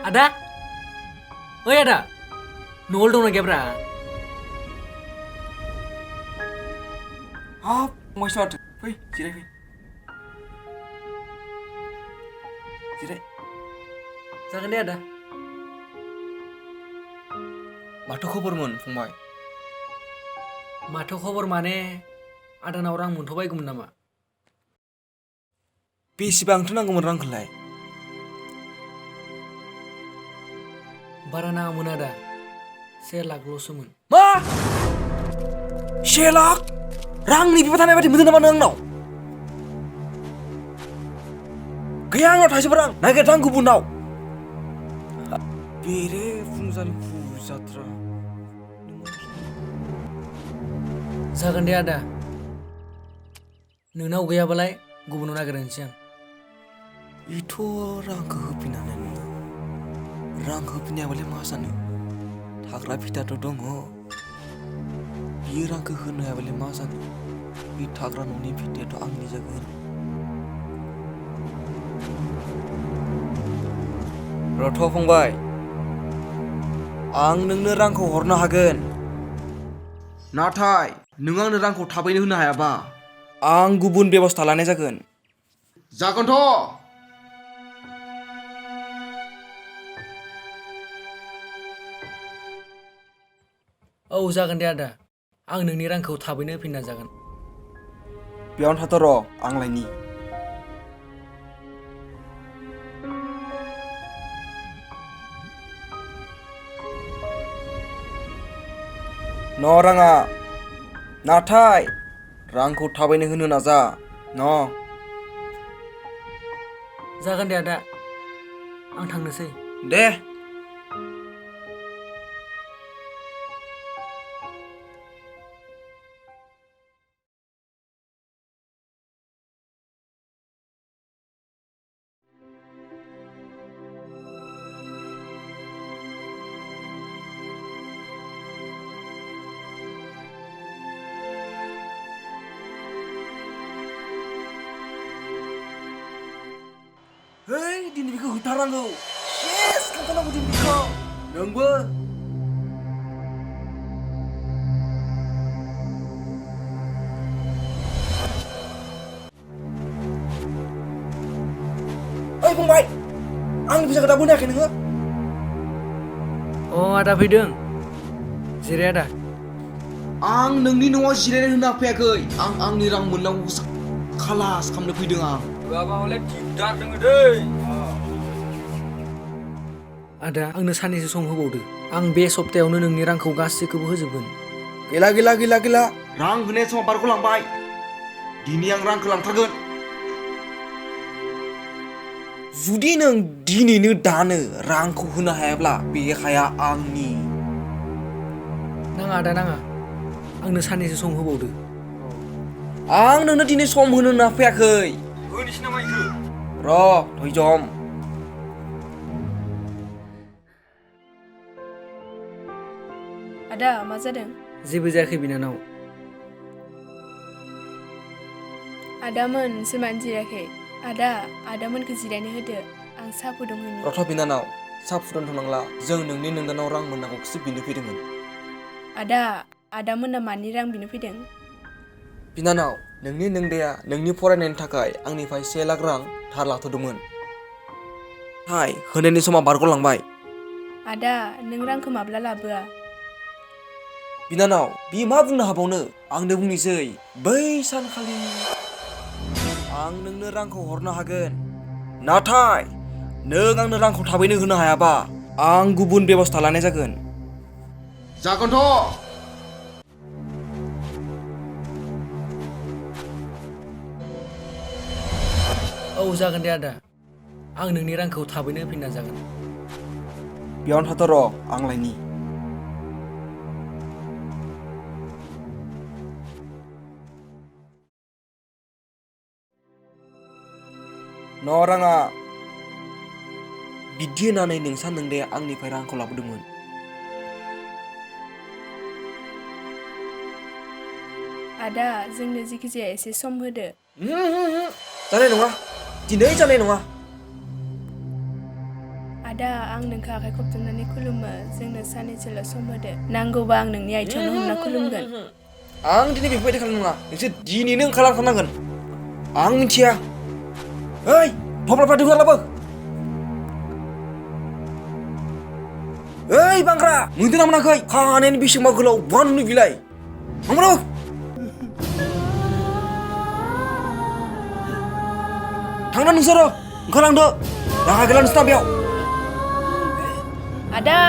Ada? Oi ada? Nol dong lagi bra? Hap, mau istirahat. Fai, jirai fai. Jirai. Jangan dia ada. Mato khobormon, fंबाय? Mato khobor mane ada orang monthobai gumun nama? बेसेबांथो नांगौमोन रांखौलाय? बारा नाङामोन आदा 1 लाखल'सोमोन। मा? 1 लाख? रांनि बिबान थानाय बायदि मोनदों नामा नों आंनाव? गैया आंनाव थाइसेबो रां नागिर आं गुबुनाव। बेरे फुंजानि फुजात्रा। जागोन दे आदा। नोंनाव गैयाबालाय गुबुनाव नागिरनोसै आं। इथ' रांखौ होफिननानै नोङो। रां होफिननायाबालाय मा सानो? थाग्रा भिटाथ' दङ। बियो रांखौ होनो हायाबालाय मा जानो? बे थाग्रा न'नि भिटायाथ' आंनि जागोन। रथ' फंबाय, आं नोंनो रांखौ हरनो हागोन। नाथाय नों आंनो रांखौ थाबैनो होनो हायाबा आं गुबुन बेबस्था लानाय जागोन। जागोनथ'। औ जागोन दे आदा। आं नोंनि रांखौ थाबैनो होफिनना जागोन। बेयावनो थाथ' र' आं लायनि। न' राङा, नाथाय रांखौ थाबैनो होनो नाजा न'। जागोन दे आदा। आं थांनोसै। दे। Hei, दिनै बेखौ होथारनांगौ। सेस खोन्थानांगौ दिनै बेखौ। नोंबो। ओइ फंबाय, आंनि फैसाखौ दाबो होनो हायाखै नोङो? आदा फैदों। जिराय आदा। आं नोंनि न'आव जिरायनो होना फैयाखै। आं आंनि रां मोननांगौखौसो खालास खालामनो फैदों आं। होआबा हले दिगदार दोङो दै। आदा आंनो साननैसो सम होबावदो। आं बे सप्तायावनो नोंनि रांखौ गासैखौबो होजोबगोन। गैला। रां होनाय समा बारग'लांबाय। दिनै आं रांखौ लांथारगोन। जुदि नों दिनैनो दानो रांखौ होनो हायाब्ला बे हाया आंनि। नाङा आदा नाङा। आंनो साननैसो सम होबावदो। आं नोंनो दिनै सम होनो होनना फैयाखै। होनोसै नामा इखो? र' धैजम। आदा मा जादों? जेबो जायाखै बिनानाव। आदामोन नोंसोर मानो जिरायाखै? आदामोनखौ जिरायनो होदो। आं साहा फुदुंहैनि। रथ' बिनानाव, साहा फुदुंथ'नांला। जों नोंनि नोंदानाव रां मोननांगौखौसो बिनो फैदोंमोन। आदामोनहा मानि रां बिनो फैदों? बिनानाव, नोंनि नोंदाया नोंनि फरायनायनि थाखाय आंनिफ्राय 1 लाख रां धार लाथ'दोंमोन। नाथाय होनायनि समा बारग'लांबाय। आदा नों रांखौ माब्ला लाबोआ? बिनानाव, बियो मा बुंनो हाबावनो? आंनो बुंनोसै। बै सानखालि आं नोंनो रांखौ हरनो हागोन। नाथाय नों आंनो रांखौ थाबैनो होनो हायाबा आं गुबुन बेबस्था लानाय जागोन। जागोनथ'। औ जागोन दे आदा। आं नोंनि रांखौ थाबैनो होफिनना जागोन। बेयावनो थाथ' र' आं लायनि। न' राङा, बिदि होननानै नोंसा नोंदाया आंनिफ्राय रांखौ लाबोदोंमोन। आदा जोंनो जिखिजाया एसे सम होदो। जानाय नङा। दिनै जानाय नङा। आदा आं नोंखौ आखाइ खबजोबनानै खुलुमो जोंनो साननैसोल' सम होदो नांगौबा आं नोंनि आथिङावनो हमना खुलुमगोन आं दिनै बेफोरबायदि खालामनो नङा नोंसोर दिनैनो ओंखारलांथारनांगोन आं मिथिया ओइ थफ्लाफ्रा दोनना लाबो ओइ बांग्रा मोनदोंना मोनाखै खानायानो बेसेबांबा गोलाव बानलु बिलाइ थांबारो थांना नोंसोरो ओंखारलांदो राहा गैला नोंसोरना बेयाव आदा